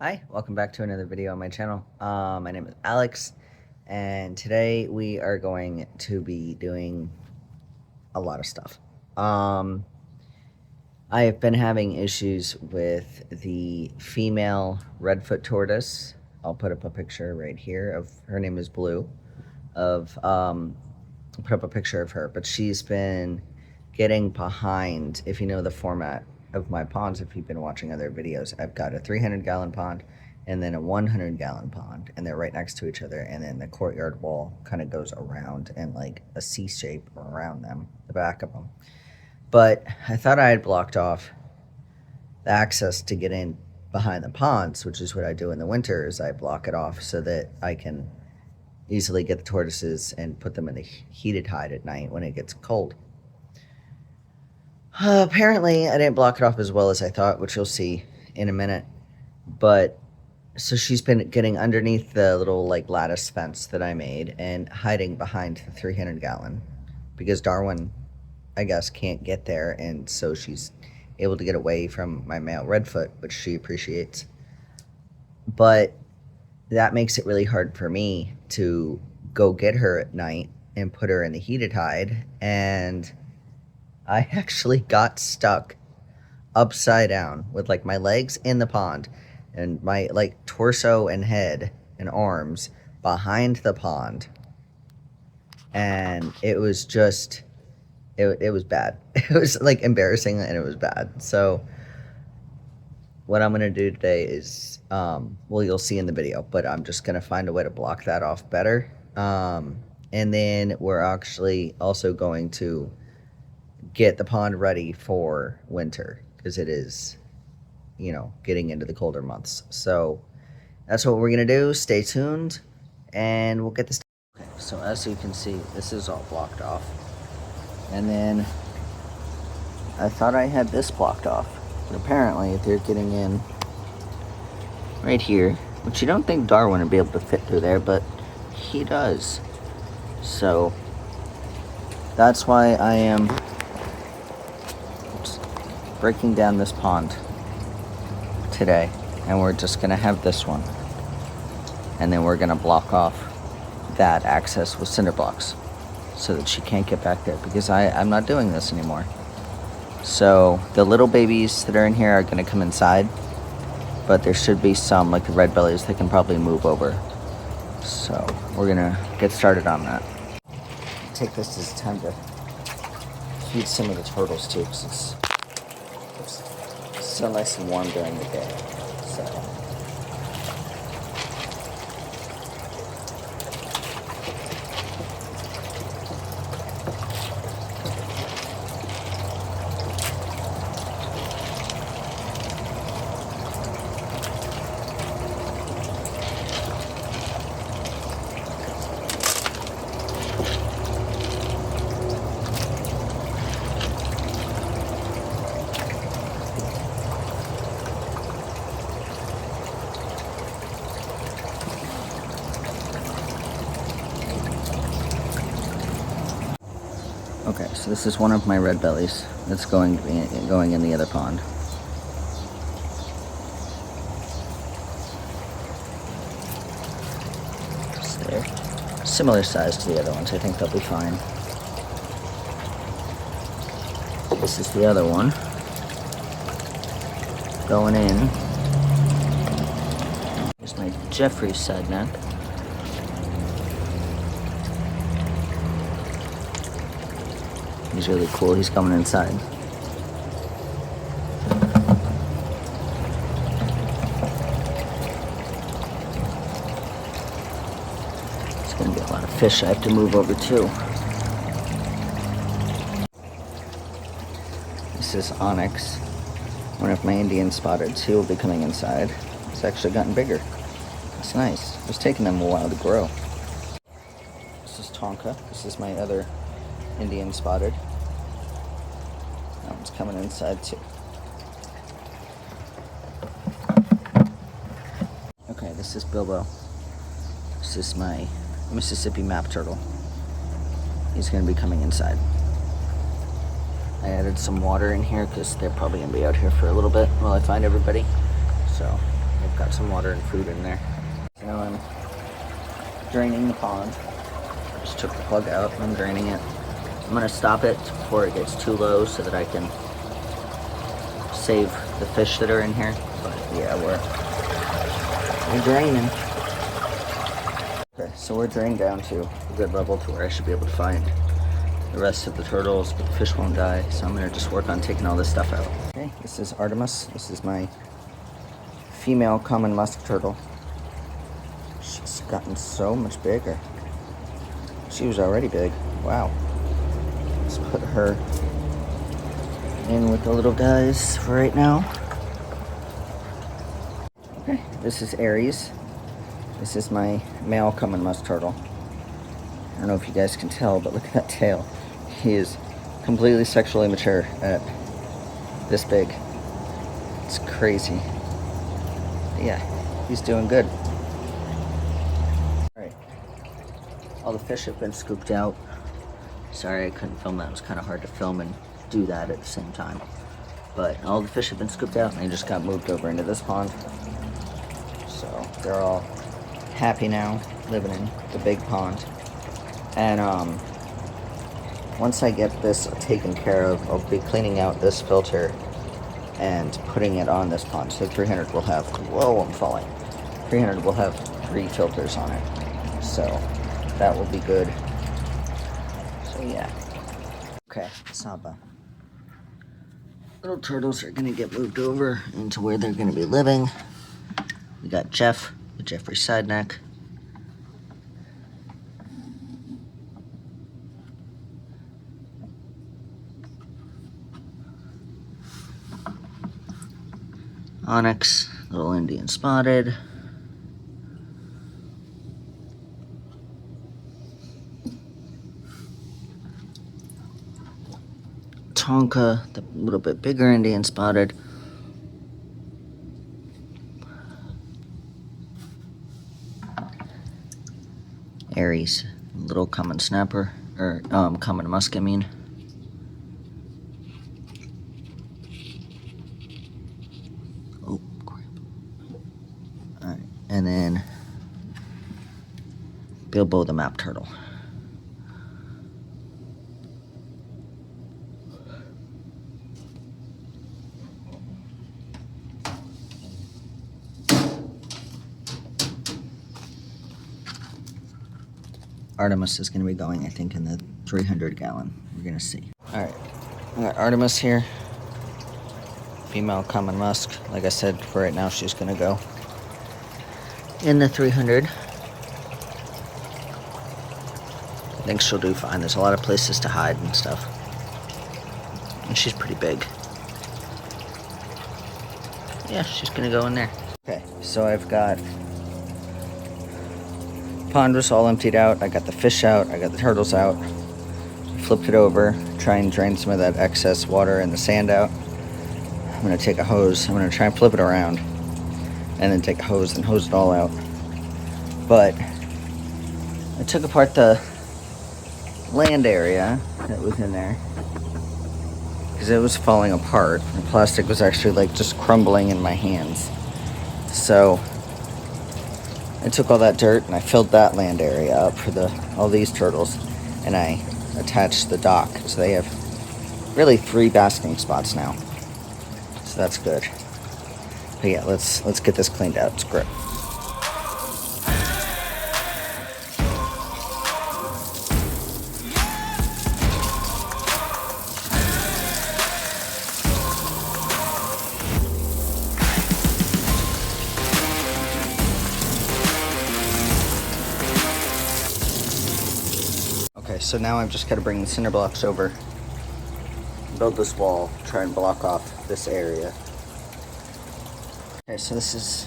Hi, welcome back to another video on my channel. My name is Alex, and today we are going to be doing a lot of stuff. I have been having issues with the female redfoot tortoise. I'll put up a picture right here of her name is Blue. I'll put up a picture of her, but she's been getting behind. If you know the format of my ponds, if you've been watching other videos, I've got a 300-gallon pond and then a 100-gallon pond, and they're right next to each other, and then the courtyard wall kind of goes around in like a C shape around them, the back of them. But I thought I had blocked off the access to get in behind the ponds, which is what I do in the winter, is I block it off so that I can easily get the tortoises and put them in the heated hide at night when it gets cold. Apparently, I didn't block it off as well as I thought, which you'll see in a minute. But so she's been getting underneath the little like lattice fence that I made and hiding behind the 300-gallon because Darwin, I guess, can't get there, and so she's able to get away from my male redfoot, which she appreciates. But that makes it really hard for me to go get her at night and put her in the heated hide, and I actually got stuck upside down with like my legs in the pond and my like torso and head and arms behind the pond, and it was just it was bad. It was like embarrassing, and it was bad. So what I'm gonna do today is well, you'll see in the video, but I'm just gonna find a way to block that off better, and then we're actually also going to get the pond ready for winter because it is, you know, getting into the colder months. So that's what we're gonna do. Stay tuned and we'll get this. Okay, so as you can see, this is all blocked off, and then I thought I had this blocked off, but apparently they're getting in right here, which you don't think Darwin would be able to fit through there, but he does. So that's why I am breaking down this pond today, and we're just gonna have this one, and then we're gonna block off that access with cinder blocks so that she can't get back there, because I'm not doing this anymore. So the little babies that are in here are gonna come inside, but there should be some, like the red bellies, that can probably move over. So we're gonna get started on that. Take this as time to feed some of the turtles too, because it's so nice and warm during the day. So okay, so this is one of my red bellies that's going in the other pond. Just there. Similar size to the other ones. I think they'll be fine. This is the other one going in. Here's my Jeffrey's side neck. He's really cool. He's coming inside. There's going to be a lot of fish I have to move over too. This is Onyx, one of my Indian spotteds. He will be coming inside. It's actually gotten bigger. It's nice. It's taken them a while to grow. This is Tonka. This is my other Indian spotted. That one's coming inside too. Okay, this is Bilbo. This is my Mississippi map turtle. He's going to be coming inside. I added some water in here because they're probably going to be out here for a little bit while I find everybody. So I've got some water and food in there. So now I'm draining the pond. Just took the plug out and I'm draining it. I'm gonna stop it before it gets too low so that I can save the fish that are in here. But yeah, we're draining. Okay, so we're drained down to a good level to where I should be able to find the rest of the turtles, but the fish won't die. So I'm gonna just work on taking all this stuff out. Okay, this is Artemis. This is my female common musk turtle. She's gotten so much bigger. She was already big. Wow. Let's put her in with the little guys for right now. Okay, this is Aries. This is my male common musk turtle. I don't know if you guys can tell, but look at that tail. He is completely sexually mature at this big. It's crazy. Yeah, he's doing good. Alright. All the fish have been scooped out. Sorry I couldn't film that. It was kind of hard to film and do that at the same time. But all the fish have been scooped out and they just got moved over into this pond. So they're all happy now, living in the big pond. And once I get this taken care of, I'll be cleaning out this filter and putting it on this pond. So 300 will have, whoa, I'm falling. 300 will have 3 filters on it. So that will be good. So yeah. Okay, Saba. Little turtles are gonna get moved over into where they're gonna be living. We got Jeff, the Jeffrey side neck. Onyx, little Indian spotted. Tonka, the little bit bigger Indian spotted. Aries, little common snapper, or common musk, I mean. Oh, crap. Alright, and then Bilbo the map turtle. Artemis is going to be going, I think, in the 300 gallon. We're going to see. Alright, I got Artemis here. Female common musk. Like I said, for right now, she's going to go in the 300. I think she'll do fine. There's a lot of places to hide and stuff. And she's pretty big. Yeah, she's going to go in there. Okay, so I've got... Pond was all emptied out. I got the fish out. I got the turtles out. Flipped it over. Try and drain some of that excess water and the sand out. I'm going to take a hose. I'm going to try and flip it around. And then take a hose and hose it all out. But I took apart the land area that was in there. Because it was falling apart. The plastic was actually like just crumbling in my hands. So I took all that dirt and I filled that land area up for all these turtles, and I attached the dock, so they have really 3 basking spots now. So that's good. But yeah, let's get this cleaned out. It's great. So now I've just got to bring the cinder blocks over, build this wall, try and block off this area. Okay, so this is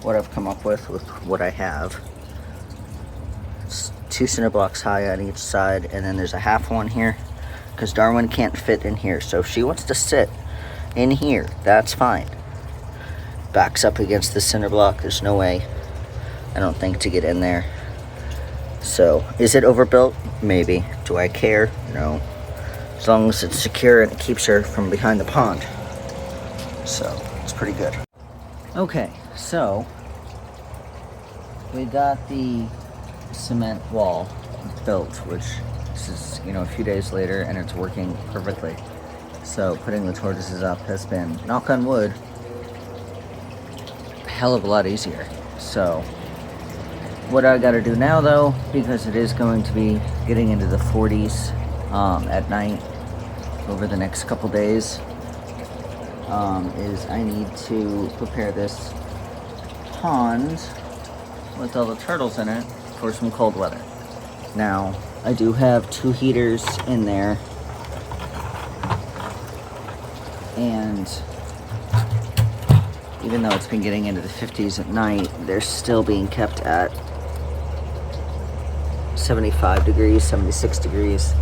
what I've come up with what I have. It's 2 cinder blocks high on each side, and then there's a half one here, because Darwin can't fit in here. So if she wants to sit in here, that's fine. Backs up against the cinder block. There's no way, I don't think, to get in there. So, is it overbuilt? Maybe. Do I care? No. As long as it's secure and it keeps her from behind the pond. So, it's pretty good. Okay, So we got the cement wall built, which is, you know, a few days later, and it's working perfectly. So putting the tortoises up has been, knock on wood, a hell of a lot easier. So what I gotta do now though, because it is going to be getting into the 40s at night over the next couple days, is I need to prepare this pond with all the turtles in it for some cold weather. Now, I do have 2 heaters in there, and even though it's been getting into the 50s at night, they're still being kept at 75 degrees, 76 degrees.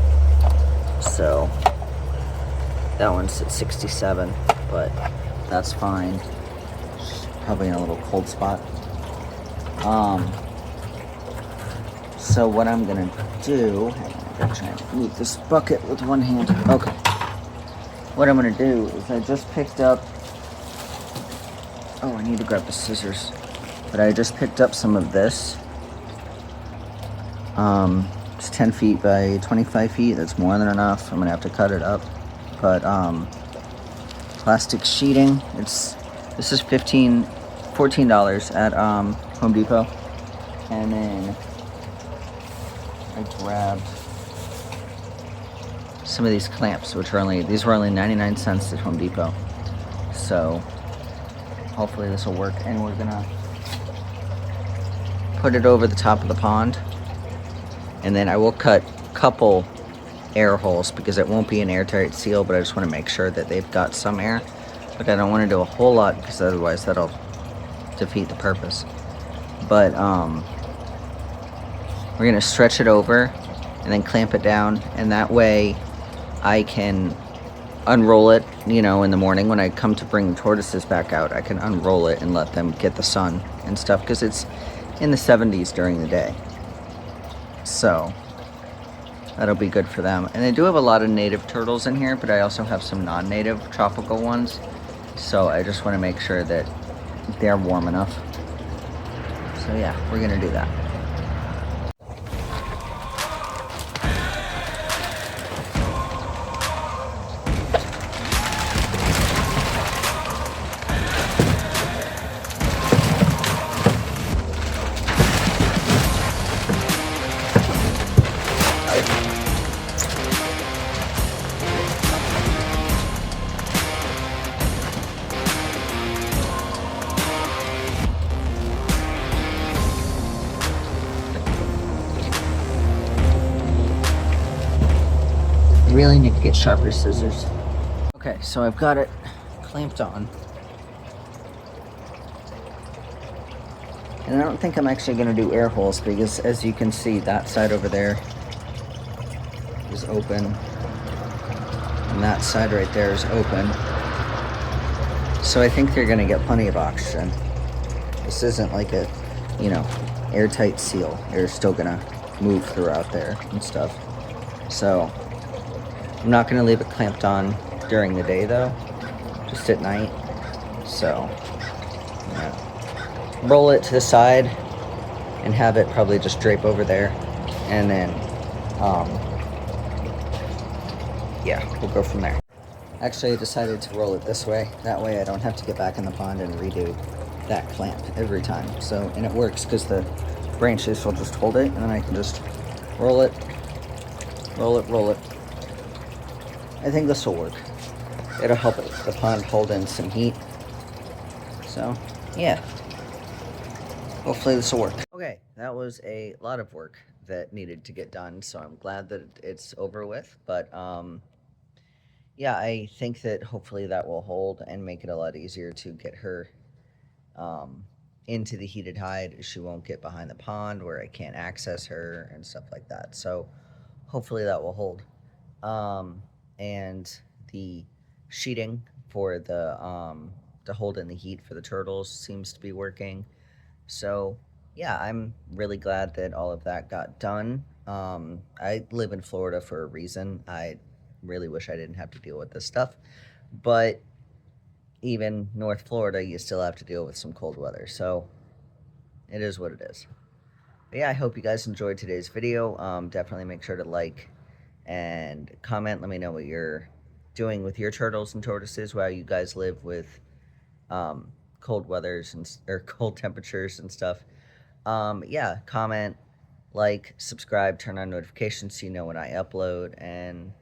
So that one's at 67, but that's fine. Probably in a little cold spot. So what I'm gonna do, I'm gonna try and move this bucket with one hand. Okay. What I'm gonna do is I just picked up, oh, I need to grab the scissors. But I just picked up some of this. It's 10 feet by 25 feet. That's more than enough. I'm gonna have to cut it up. But plastic sheeting. This is $14 at Home Depot. And then I grabbed some of these clamps, which were only 99 cents at Home Depot. So hopefully this will work. And we're gonna put it over the top of the pond. And then I will cut a couple air holes because it won't be an airtight seal, but I just want to make sure that they've got some air. But I don't want to do a whole lot because otherwise that'll defeat the purpose. But we're gonna stretch it over and then clamp it down, and that way I can unroll it, you know, in the morning when I come to bring the tortoises back out. I can unroll it and let them get the sun and stuff because it's in the 70s during the day. So that'll be good for them. And I do have a lot of native turtles in here, but I also have some non-native tropical ones. So I just want to make sure that they're warm enough. So yeah, we're gonna do that. Really need to get sharper scissors. Okay, so I've got it clamped on. And I don't think I'm actually gonna do air holes because as you can see, that side over there is open. And that side right there is open. So I think they're gonna get plenty of oxygen. This isn't like a, you know, airtight seal. They're still gonna move throughout there and stuff. So I'm not going to leave it clamped on during the day though, just at night. So I'm gonna roll it to the side and have it probably just drape over there, and then yeah, we'll go from there. Actually, I decided to roll it this way. That way I don't have to get back in the pond and redo that clamp every time. So, and it works because the branches will just hold it, and then I can just roll it, roll it, roll it. I think this will work. It'll help the pond hold in some heat. So, yeah. Hopefully this will work. Okay, that was a lot of work that needed to get done, so I'm glad that it's over with. But, yeah, I think that hopefully that will hold and make it a lot easier to get her into the heated hide. She won't get behind the pond where I can't access her and stuff like that. So, hopefully that will hold. And the sheeting for the to hold in the heat for the turtles seems to be working. So yeah, I'm really glad that all of that got done. I live in Florida for a reason. I really wish I didn't have to deal with this stuff, but even North Florida, you still have to deal with some cold weather. So it is what it is. But yeah, I hope you guys enjoyed today's video. Definitely make sure to like and comment. Let me know what you're doing with your turtles and tortoises while you guys live with cold weathers and or cold temperatures and stuff. Yeah, comment, like, subscribe, turn on notifications so you know when I upload, and